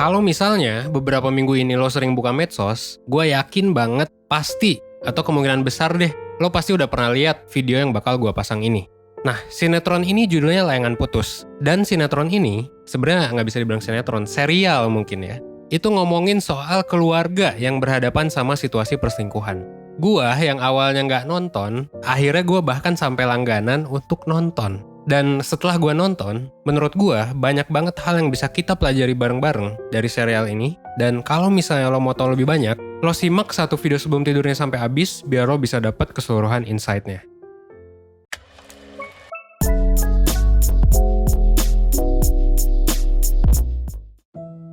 Kalau misalnya beberapa minggu ini lo sering buka medsos, gue yakin banget pasti atau kemungkinan besar deh, lo pasti udah pernah lihat video yang bakal gue pasang ini. Nah, sinetron ini judulnya Layangan Putus. Dan sinetron ini, sebenarnya nggak bisa dibilang sinetron, serial mungkin ya. Itu ngomongin soal keluarga yang berhadapan sama situasi perselingkuhan. Gua yang awalnya nggak nonton, akhirnya gua bahkan sampai langganan untuk nonton. Dan setelah gua nonton, menurut gua banyak banget hal yang bisa kita pelajari bareng-bareng dari serial ini. Dan kalau misalnya lo mau tahu lebih banyak, lo simak satu video sebelum tidurnya sampai habis biar lo bisa dapat keseluruhan insight-nya.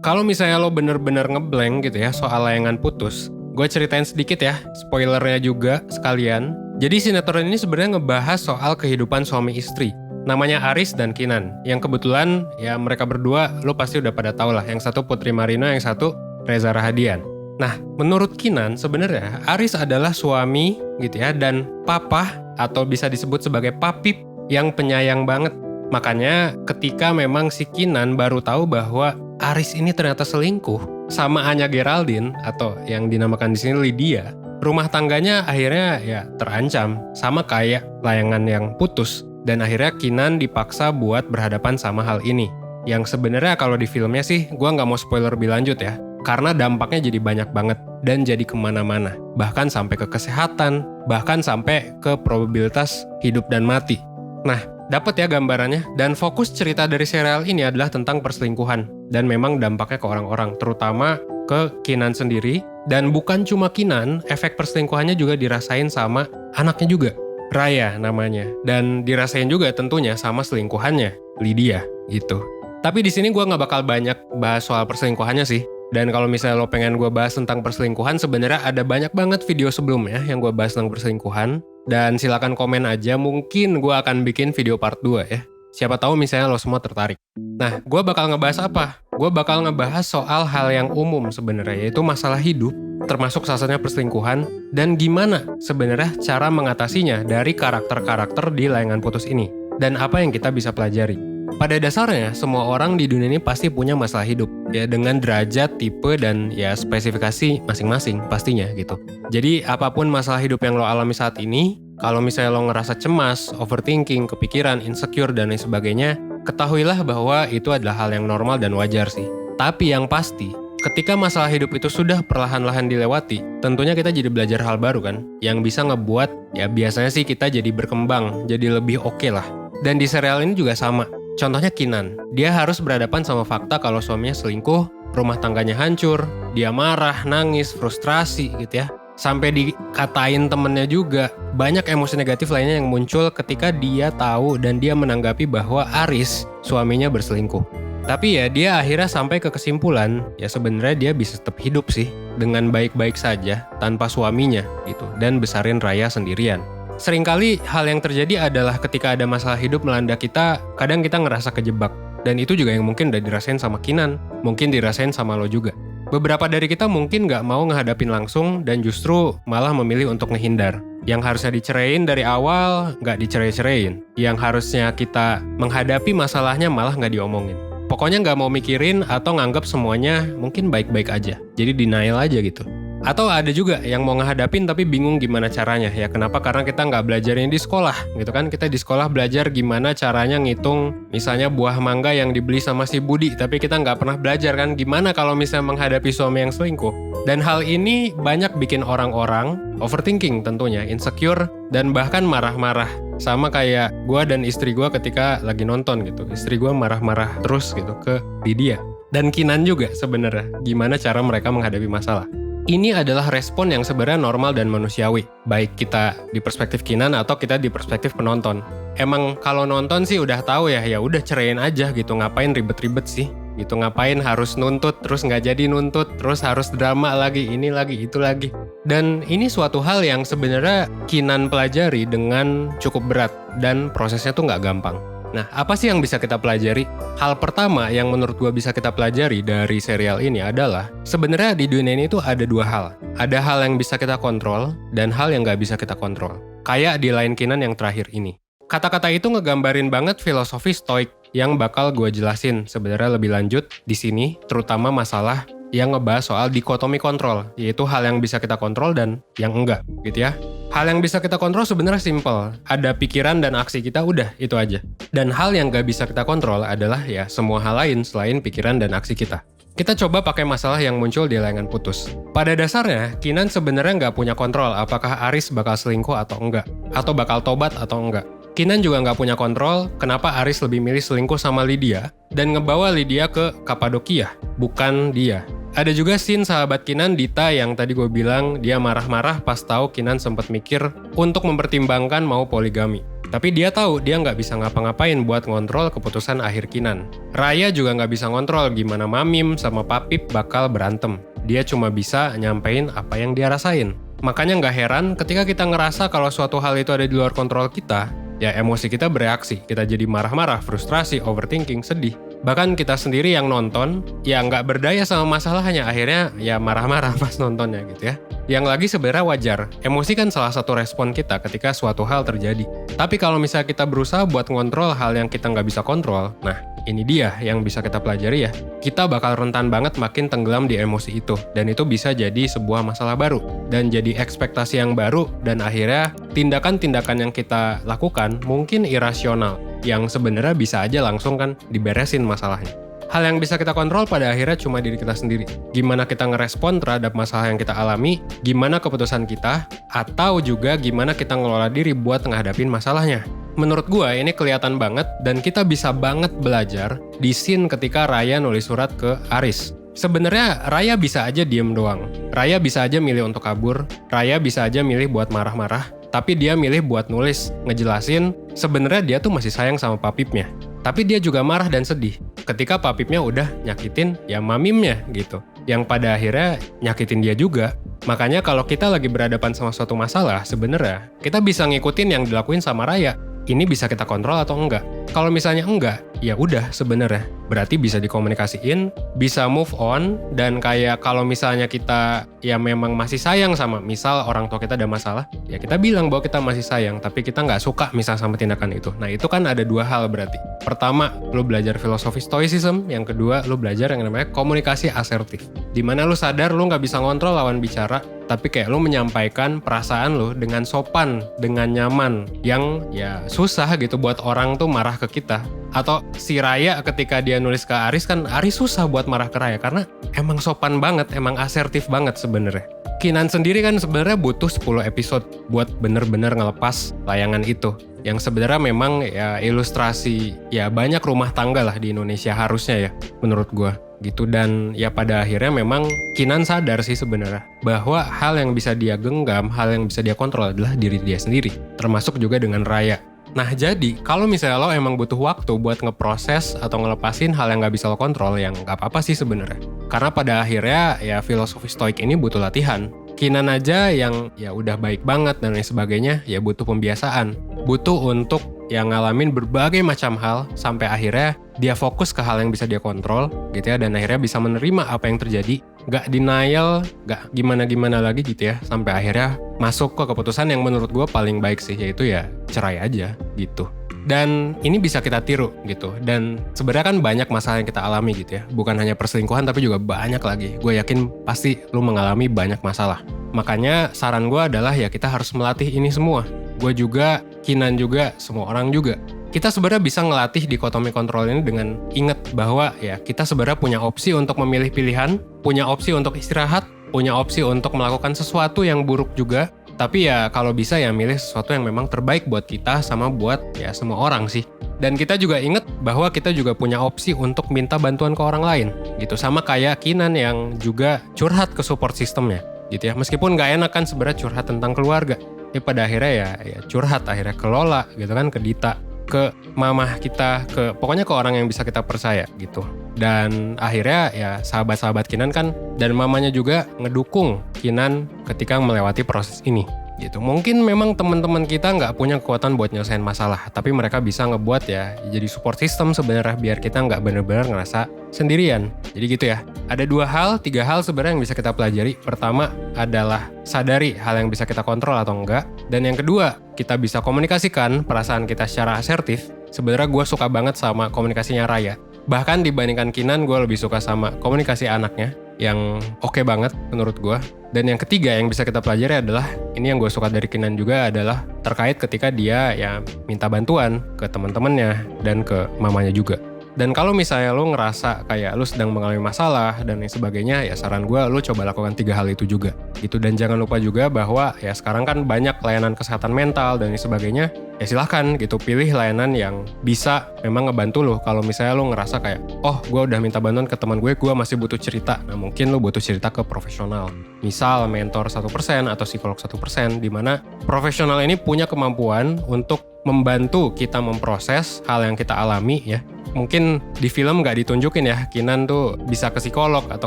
Kalau misalnya lo bener-bener ngeblank gitu ya soal Layangan Putus, gue ceritain sedikit ya, spoilernya juga sekalian. Jadi sinetron ini sebenarnya ngebahas soal kehidupan suami istri. Namanya Aris dan Kinan, yang kebetulan ya mereka berdua lo pasti udah pada tahu lah. Yang satu Putri Marino, yang satu Reza Rahadian. Nah, menurut Kinan sebenarnya Aris adalah suami gitu ya, dan papa atau bisa disebut sebagai papip yang penyayang banget. Makanya ketika memang si Kinan baru tahu bahwa Aris ini ternyata selingkuh sama Anya Geraldine atau yang dinamakan di sini Lydia, rumah tangganya akhirnya ya terancam sama kayak Layangan yang putus. Dan akhirnya Kinan dipaksa buat berhadapan sama hal ini. Yang sebenarnya kalau di filmnya sih gue nggak mau spoiler lebih lanjut ya, karena dampaknya jadi banyak banget dan jadi kemana-mana. Bahkan sampai ke kesehatan, bahkan sampai ke probabilitas hidup dan mati. Nah, dapat ya gambarannya, dan fokus cerita dari serial ini adalah tentang perselingkuhan. Dan memang dampaknya ke orang-orang, terutama ke Kinan sendiri. Dan bukan cuma Kinan, efek perselingkuhannya juga dirasain sama anaknya juga, Raya namanya. Dan dirasain juga tentunya sama selingkuhannya, Lydia gitu. Tapi di sini gue nggak bakal banyak bahas soal perselingkuhannya sih. Dan kalau misalnya lo pengen gue bahas tentang perselingkuhan, sebenarnya ada banyak banget video sebelumnya yang gue bahas tentang perselingkuhan. Dan silakan komen aja, mungkin gue akan bikin video part 2 ya. Siapa tahu misalnya lo semua tertarik. Nah, gue bakal ngebahas apa? Gue bakal ngebahas soal hal yang umum sebenarnya, yaitu masalah hidup, termasuk salah satunya perselingkuhan, dan gimana sebenarnya cara mengatasinya dari karakter-karakter di Layangan Putus ini. Dan apa yang kita bisa pelajari. Pada dasarnya, semua orang di dunia ini pasti punya masalah hidup, ya dengan derajat, tipe, dan ya spesifikasi masing-masing pastinya gitu. Jadi apapun masalah hidup yang lo alami saat ini, kalau misalnya lo ngerasa cemas, overthinking, kepikiran, insecure, dan lain sebagainya, ketahuilah bahwa itu adalah hal yang normal dan wajar sih. Tapi yang pasti, ketika masalah hidup itu sudah perlahan-lahan dilewati, tentunya kita jadi belajar hal baru kan, yang bisa ngebuat, ya biasanya sih kita jadi berkembang, jadi lebih oke lah. Dan di serial ini juga sama. Contohnya Kinan, dia harus berhadapan sama fakta kalau suaminya selingkuh, rumah tangganya hancur, dia marah, nangis, frustrasi gitu ya. Sampai dikatain temennya juga. Banyak emosi negatif lainnya yang muncul ketika dia tahu dan dia menanggapi bahwa Aris, suaminya berselingkuh. Tapi ya dia akhirnya sampai ke kesimpulan, ya sebenarnya dia bisa tetap hidup sih dengan baik-baik saja tanpa suaminya gitu, dan besarin Raya sendirian. Seringkali hal yang terjadi adalah ketika ada masalah hidup melanda kita, kadang kita ngerasa kejebak. Dan itu juga yang mungkin udah dirasain sama Kinan, mungkin dirasain sama lo juga. Beberapa dari kita mungkin nggak mau ngehadapin langsung dan justru malah memilih untuk ngehindar. Yang harusnya diceraiin dari awal, nggak dicerai-ceraiin. Yang harusnya kita menghadapi masalahnya malah nggak diomongin. Pokoknya nggak mau mikirin atau nganggap semuanya mungkin baik-baik aja. Jadi denial aja gitu. Atau ada juga yang mau ngehadapin tapi bingung gimana caranya. Ya kenapa? Karena kita nggak belajarnya di sekolah gitu kan. Kita di sekolah belajar gimana caranya ngitung misalnya buah mangga yang dibeli sama si Budi. Tapi kita nggak pernah belajar kan gimana kalau misalnya menghadapi suami yang selingkuh. Dan hal ini banyak bikin orang-orang overthinking tentunya, insecure, dan bahkan marah-marah. Sama kayak gue dan istri gue ketika lagi nonton gitu. Istri gue marah-marah terus gitu ke Lydia. Dan Kinan juga sebenarnya gimana cara mereka menghadapi masalah. Ini adalah respon yang sebenarnya normal dan manusiawi, baik kita di perspektif Kinan atau kita di perspektif penonton. Emang kalau nonton sih udah tahu ya udah ceraiin aja gitu, ngapain ribet-ribet sih? Gitu ngapain harus nuntut, terus nggak jadi nuntut, terus harus drama lagi, ini lagi, itu lagi. Dan ini suatu hal yang sebenarnya Kinan pelajari dengan cukup berat dan prosesnya tuh nggak gampang. Nah, apa sih yang bisa kita pelajari? Hal pertama yang menurut gue bisa kita pelajari dari serial ini adalah sebenarnya di dunia ini tuh ada dua hal. Ada hal yang bisa kita kontrol dan hal yang nggak bisa kita kontrol. Kayak di Layan Kinan yang terakhir ini. Kata-kata itu ngegambarin banget filosofi stoik yang bakal gue jelasin sebenarnya lebih lanjut di sini, terutama masalah yang ngebahas soal dikotomi kontrol, yaitu hal yang bisa kita kontrol dan yang enggak, gitu ya. Hal yang bisa kita kontrol sebenarnya simple, ada pikiran dan aksi kita, udah itu aja. Dan hal yang nggak bisa kita kontrol adalah ya semua hal lain selain pikiran dan aksi kita. Kita coba pakai masalah yang muncul di layangan putus. Pada dasarnya, Kinan sebenarnya nggak punya kontrol apakah Aris bakal selingkuh atau enggak, atau bakal tobat atau enggak. Kinan juga nggak punya kontrol kenapa Aris lebih milih selingkuh sama Lydia dan ngebawa Lydia ke Kapadokia, bukan dia. Ada juga scene sahabat Kinan, Dita, yang tadi gue bilang dia marah-marah pas tahu Kinan sempat mikir untuk mempertimbangkan mau poligami. Tapi dia tahu dia nggak bisa ngapa-ngapain buat ngontrol keputusan akhir Kinan. Raya juga nggak bisa ngontrol gimana Mamim sama Papip bakal berantem. Dia cuma bisa nyampein apa yang dia rasain. Makanya nggak heran ketika kita ngerasa kalau suatu hal itu ada di luar kontrol kita, ya emosi kita bereaksi. Kita jadi marah-marah, frustrasi, overthinking, sedih. Bahkan kita sendiri yang nonton, ya nggak berdaya sama masalahnya, akhirnya ya marah-marah pas nontonnya gitu ya. Yang lagi sebenarnya wajar, emosi kan salah satu respon kita ketika suatu hal terjadi. Tapi kalau misalnya kita berusaha buat ngontrol hal yang kita nggak bisa kontrol, nah ini dia yang bisa kita pelajari ya. Kita bakal rentan banget makin tenggelam di emosi itu, dan itu bisa jadi sebuah masalah baru, dan jadi ekspektasi yang baru, dan akhirnya tindakan-tindakan yang kita lakukan mungkin irasional, yang sebenarnya bisa aja langsung kan diberesin masalahnya. Hal yang bisa kita kontrol pada akhirnya cuma diri kita sendiri. Gimana kita ngerespon terhadap masalah yang kita alami, gimana keputusan kita, atau juga gimana kita ngelola diri buat ngadapin masalahnya. Menurut gue ini kelihatan banget dan kita bisa banget belajar di scene ketika Raya nulis surat ke Aris. Sebenarnya Raya bisa aja diem doang. Raya bisa aja milih untuk kabur. Raya bisa aja milih buat marah-marah. Tapi dia milih buat nulis, ngejelasin sebenarnya dia tuh masih sayang sama Papipnya. Tapi dia juga marah dan sedih ketika Papipnya udah nyakitin ya Mamimnya gitu. Yang pada akhirnya nyakitin dia juga. Makanya kalau kita lagi berhadapan sama suatu masalah, sebenarnya kita bisa ngikutin yang dilakuin sama Raya. Ini bisa kita kontrol atau enggak? Kalau misalnya enggak, ya udah sebenarnya. Berarti bisa dikomunikasiin, bisa move on, dan kayak kalau misalnya kita ya memang masih sayang sama, misal orang tua kita ada masalah, ya kita bilang bahwa kita masih sayang, tapi kita nggak suka misal sama tindakan itu. Nah itu kan ada dua hal berarti. Pertama, lu belajar filosofi stoicism, yang kedua, lu belajar yang namanya komunikasi asertif. Dimana lu sadar lu nggak bisa ngontrol lawan bicara, tapi kayak lu menyampaikan perasaan lu dengan sopan, dengan nyaman, yang ya susah gitu buat orang tuh marah ke kita. Atau si Raya ketika dia nulis ke Aris kan, Aris susah buat marah ke Raya karena emang sopan banget, emang asertif banget sebenarnya. Kinan sendiri kan sebenarnya butuh 10 episode buat bener-bener ngelepas layangan itu. Yang sebenarnya memang ya ilustrasi ya banyak rumah tangga lah di Indonesia harusnya ya menurut gua gitu. Dan ya pada akhirnya memang Kinan sadar sih sebenarnya bahwa hal yang bisa dia genggam, hal yang bisa dia kontrol adalah diri dia sendiri, termasuk juga dengan Raya. Nah jadi kalau misalnya lo emang butuh waktu buat ngeproses atau ngelepasin hal yang nggak bisa lo kontrol, yang nggak apa-apa sih sebenarnya. Karena pada akhirnya ya filosofi stoik ini butuh latihan. Kinan aja yang ya udah baik banget dan lain sebagainya ya butuh pembiasaan. Butuh untuk yang ngalamin berbagai macam hal sampai akhirnya dia fokus ke hal yang bisa dia kontrol gitu ya, dan akhirnya bisa menerima apa yang terjadi, gak denial, gak gimana-gimana lagi gitu ya, sampai akhirnya masuk ke keputusan yang menurut gue paling baik sih, yaitu ya cerai aja gitu. Dan ini bisa kita tiru gitu, dan sebenarnya kan banyak masalah yang kita alami gitu ya, bukan hanya perselingkuhan tapi juga banyak lagi. Gue yakin pasti lu mengalami banyak masalah. Makanya saran gue adalah ya kita harus melatih ini semua. Gue juga, Kinan juga, semua orang juga. Kita sebenarnya bisa ngelatih dikotomi kontrol ini dengan ingat bahwa ya kita sebenarnya punya opsi untuk memilih pilihan, punya opsi untuk istirahat, punya opsi untuk melakukan sesuatu yang buruk juga. Tapi ya kalau bisa ya milih sesuatu yang memang terbaik buat kita sama buat ya semua orang sih. Dan kita juga ingat bahwa kita juga punya opsi untuk minta bantuan ke orang lain gitu. Sama kayak Kinan yang juga curhat ke support systemnya gitu ya. Meskipun gak enak kan sebenarnya curhat tentang keluarga. Ya pada akhirnya ya curhat akhirnya ke Lola gitu kan, ke Dita, ke mamah kita, ke pokoknya ke orang yang bisa kita percaya gitu. Dan akhirnya ya sahabat-sahabat Kinan kan dan mamanya juga ngedukung Kinan ketika melewati proses ini gitu. Mungkin memang teman-teman kita nggak punya kekuatan buat nyelesain masalah, tapi mereka bisa ngebuat ya jadi support system sebenarnya biar kita nggak bener-bener ngerasa sendirian. Jadi gitu ya. Ada 3 hal sebenarnya yang bisa kita pelajari. Pertama adalah sadari hal yang bisa kita kontrol atau enggak. Dan yang kedua, kita bisa komunikasikan perasaan kita secara asertif. sebenarnya gue suka banget sama komunikasinya Raya. Bahkan dibandingkan Kinan, gue lebih suka sama komunikasi anaknya yang oke banget menurut gue. Dan yang ketiga yang bisa kita pelajari adalah, ini yang gue suka dari Kinan juga adalah terkait ketika dia ya minta bantuan ke teman-temannya dan ke mamanya juga. Dan kalau misalnya lo ngerasa kayak lo sedang mengalami masalah dan lain sebagainya, ya saran gue lo coba lakukan 3 hal itu juga gitu. Dan jangan lupa juga bahwa ya sekarang kan banyak layanan kesehatan mental dan lain sebagainya, ya silahkan gitu pilih layanan yang bisa memang ngebantu lo. Kalau misalnya lo ngerasa kayak, oh gue udah minta bantuan ke teman gue masih butuh cerita, nah mungkin lo butuh cerita ke profesional, misal mentor 1% atau psikolog 1%, di mana profesional ini punya kemampuan untuk membantu kita memproses hal yang kita alami ya. Mungkin di film nggak ditunjukin ya Kinan tuh bisa ke psikolog atau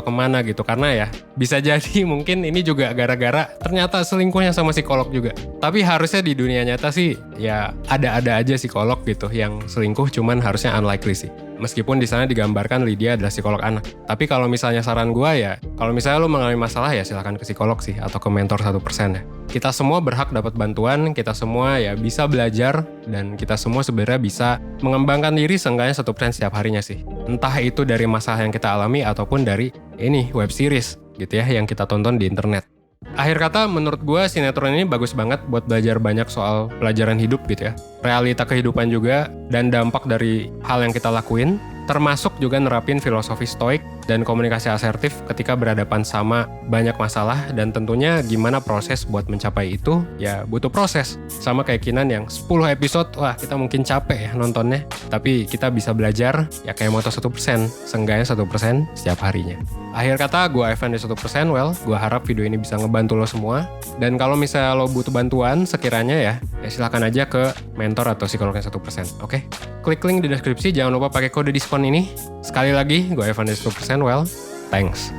kemana gitu, karena ya bisa jadi mungkin ini juga gara-gara ternyata selingkuhnya sama psikolog juga. Tapi harusnya di dunia nyata sih ya ada-ada aja psikolog gitu yang selingkuh, cuman harusnya unlikely sih. Meskipun di sana digambarkan Lydia adalah psikolog anak. Tapi kalau misalnya saran gue ya, kalau misalnya lo mengalami masalah ya silakan ke psikolog sih atau ke mentor 1% ya. Kita semua berhak dapat bantuan, kita semua ya bisa belajar, dan kita semua sebenarnya bisa mengembangkan diri seenggaknya 1% setiap harinya sih. Entah itu dari masalah yang kita alami ataupun dari ini web series gitu ya yang kita tonton di internet. Akhir kata, menurut gue sinetron ini bagus banget buat belajar banyak soal pelajaran hidup gitu ya. Realita kehidupan juga dan dampak dari hal yang kita lakuin. Termasuk juga nerapin filosofi stoik dan komunikasi asertif ketika berhadapan sama banyak masalah. Dan tentunya gimana proses buat mencapai itu, ya butuh proses. Sama kayak Kinan yang 10 episode, wah kita mungkin capek ya nontonnya. Tapi kita bisa belajar ya kayak moto 1%, seenggaknya 1% setiap harinya. Akhir kata, gue Evan di 1%, gue harap video ini bisa ngebantu lo semua. Dan kalau misalnya lo butuh bantuan sekiranya ya silakan aja ke mentor atau psikolognya 1%, oke? Klik link di deskripsi, jangan lupa pakai kode diskon ini. Sekali lagi, gue Evan di 1%, thanks.